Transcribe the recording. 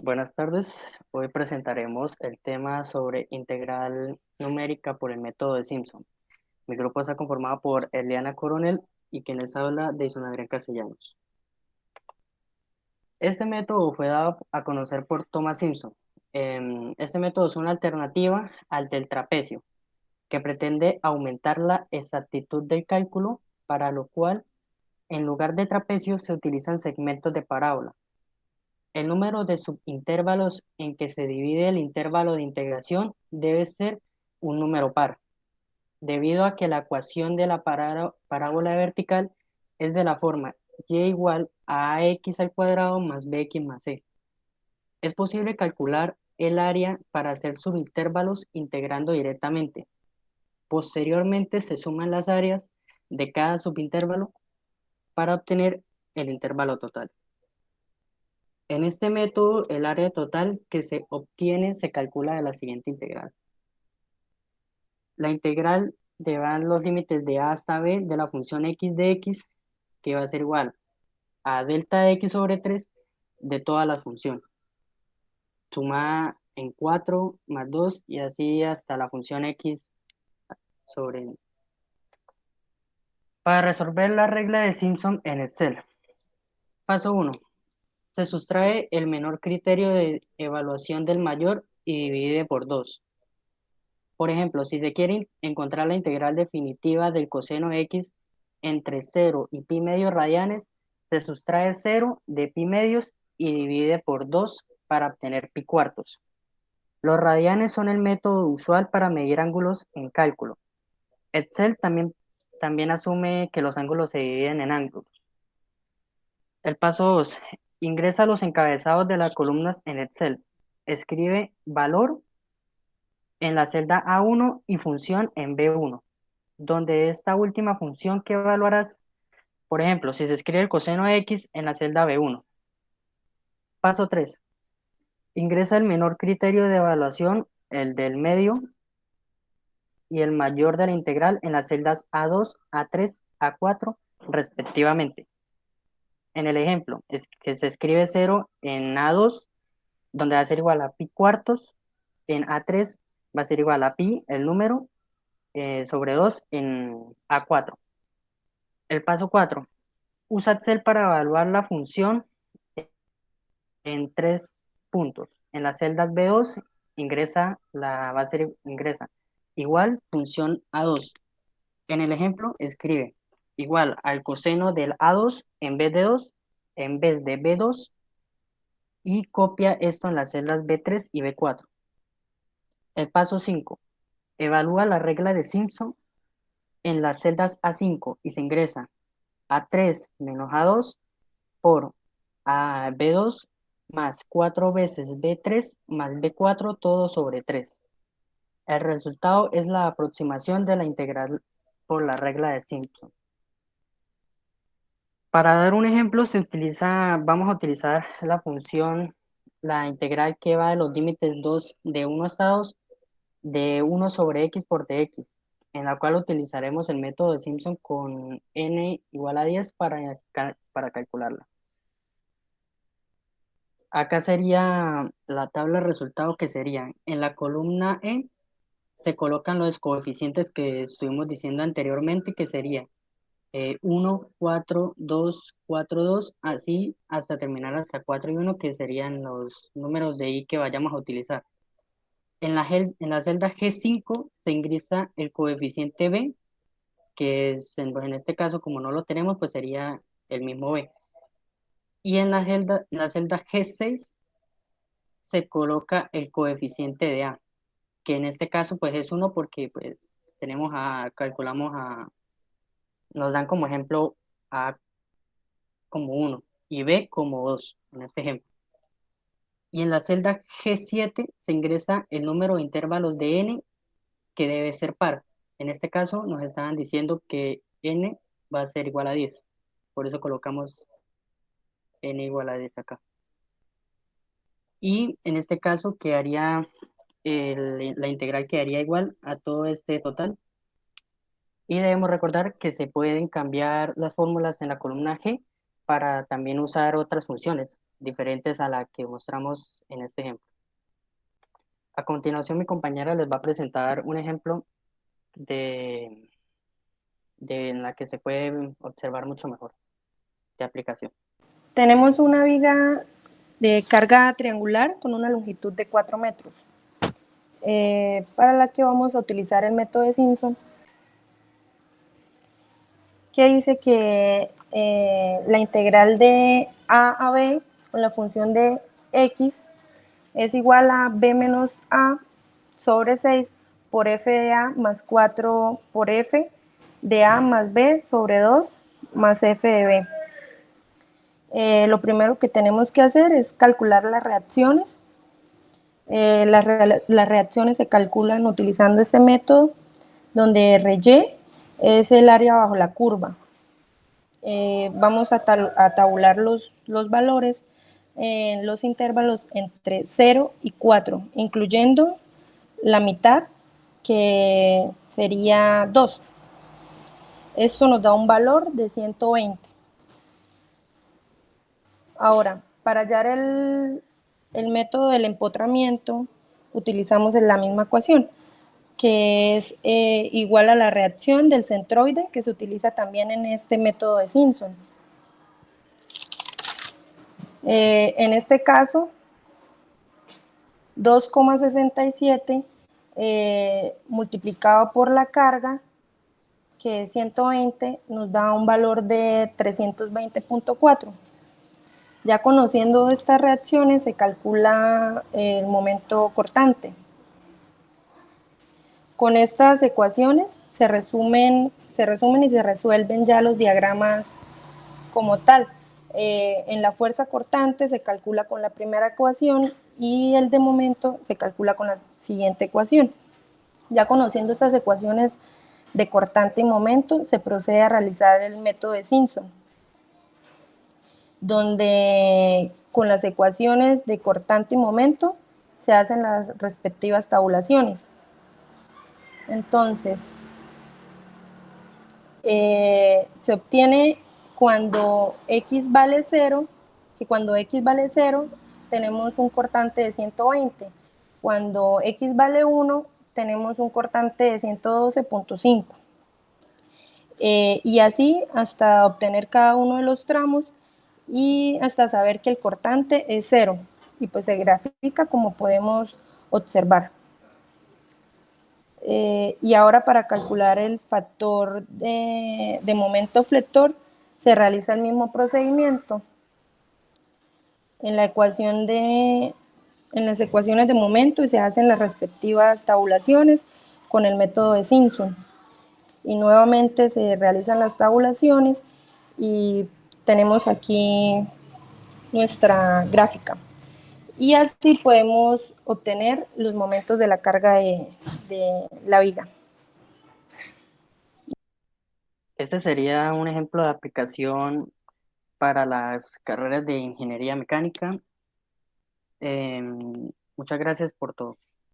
Buenas tardes. Hoy presentaremos el tema sobre integral numérica por el método de Simpson. Mi grupo está conformado por Eliana Coronel y quien les habla, Deison Adrián Castellanos. Este método fue dado a conocer por Thomas Simpson. Este método es una alternativa al del trapecio, que pretende aumentar la exactitud del cálculo, para lo cual, en lugar de trapecio, se utilizan segmentos de parábola. El número de subintervalos en que se divide el intervalo de integración debe ser un número par, debido a que la ecuación de la parábola vertical es de la forma y igual a ax al cuadrado más bx más c. Es posible calcular el área para hacer subintervalos integrando directamente. Posteriormente se suman las áreas de cada subintervalo para obtener el intervalo total. En este método, el área total que se obtiene se calcula de la siguiente integral. La integral lleva los límites de a hasta b de la función x de x, que va a ser igual a delta de x sobre 3 de todas las funciones, sumada en 4 más 2 y así hasta la función x sobre n. Para resolver la regla de Simpson en Excel. Paso 1. Se sustrae el menor criterio de evaluación del mayor y divide por 2. Por ejemplo, si se quiere encontrar la integral definitiva del coseno x entre 0 y pi medios radianes, se sustrae 0 de pi medios y divide por 2 para obtener pi cuartos. Los radianes son el método usual para medir ángulos en cálculo. Excel también asume que los ángulos se dividen en ángulos. El paso 2. Ingresa los encabezados de las columnas en Excel. Escribe valor en la celda A1 y función en B1, donde esta última función que evaluarás, por ejemplo, si se escribe el coseno de x en la celda B1. Paso 3. Ingresa el menor criterio de evaluación, el del medio, y el mayor de la integral en las celdas A2, A3, A4, respectivamente. En el ejemplo, es que se escribe 0 en A2, donde va a ser igual a pi cuartos, en A3 va a ser igual a pi, el número, sobre 2 en A4. El paso 4. Usa Excel para evaluar la función en tres puntos. En las celdas B2 va a ser ingresa igual función A2. En el ejemplo escribe igual al coseno del A2 en vez de B2 y copia esto en las celdas B3 y B4. El paso 5. Evalúa la regla de Simpson en las celdas A5 y se ingresa A3 menos A2 por a B2 más 4 veces B3 más B4 todo sobre 3. El resultado es la aproximación de la integral por la regla de Simpson. Para dar un ejemplo, vamos a utilizar la integral que va de los límites 2 de 1 hasta 2 de 1 sobre x por dx, en la cual utilizaremos el método de Simpson con n igual a 10 para calcularla. Acá sería la tabla de resultados, que sería en la columna E se colocan los coeficientes que estuvimos diciendo anteriormente, que sería 1, 4, 2, 4, 2, así hasta terminar hasta 4 y 1, que serían los números de i que vayamos a utilizar. En la celda G5 se ingresa el coeficiente B, que es, en este caso, como no lo tenemos, pues sería el mismo B. Y en la celda G6 se coloca el coeficiente de A, que en este caso pues es uno porque pues nos dan como ejemplo A como uno y B como 2 en este ejemplo. Y en la celda G7 se ingresa el número de intervalos de n, que debe ser par. En este caso nos estaban diciendo que n va a ser igual a 10. Por eso colocamos n igual a 10 acá. Y en este caso la integral quedaría igual a todo este total. Y debemos recordar que se pueden cambiar las fórmulas en la columna G para también usar otras funciones diferentes a la que mostramos en este ejemplo. A continuación, mi compañera les va a presentar un ejemplo de, en la que se puede observar mucho mejor de aplicación. Tenemos una viga de carga triangular con una longitud de 4 metros, para la que vamos a utilizar el método de Simpson, que dice que la integral de a b con la función de x es igual a b menos a sobre 6 por f de a más 4 por f de a más b sobre 2 más f de b. Lo primero que tenemos que hacer es calcular las reacciones. Las reacciones se calculan utilizando este método, donde RY es el área bajo la curva. Vamos a tabular los valores en los intervalos entre 0 y 4, incluyendo la mitad, que sería 2. Esto nos da un valor de 120. Ahora, para hallar el método del empotramiento, utilizamos la misma ecuación, que es igual a la reacción del centroide, que se utiliza también en este método de Simpson. En este caso, 2,67 multiplicado por la carga, que es 120, nos da un valor de 320.4. Ya conociendo estas reacciones, se calcula el momento cortante. Con estas ecuaciones se resumen y se resuelven ya los diagramas como tal. En la fuerza cortante se calcula con la primera ecuación y el de momento se calcula con la siguiente ecuación. Ya conociendo estas ecuaciones de cortante y momento, se procede a realizar el método de Simpson, donde con las ecuaciones de cortante y momento se hacen las respectivas tabulaciones. Entonces, se obtiene cuando x vale 0, que cuando x vale 0 tenemos un cortante de 120, cuando x vale 1 tenemos un cortante de 112.5, y así hasta obtener cada uno de los tramos y hasta saber que el cortante es 0, y pues se grafica como podemos observar. Y ahora, para calcular el factor de momento flector, se realiza el mismo procedimiento. En la ecuación en las ecuaciones de momento se hacen las respectivas tabulaciones con el método de Simpson. Y nuevamente se realizan las tabulaciones y tenemos aquí nuestra gráfica. Y así podemos obtener los momentos de la carga de la viga. Este sería un ejemplo de aplicación para las carreras de ingeniería mecánica. Muchas gracias por todo.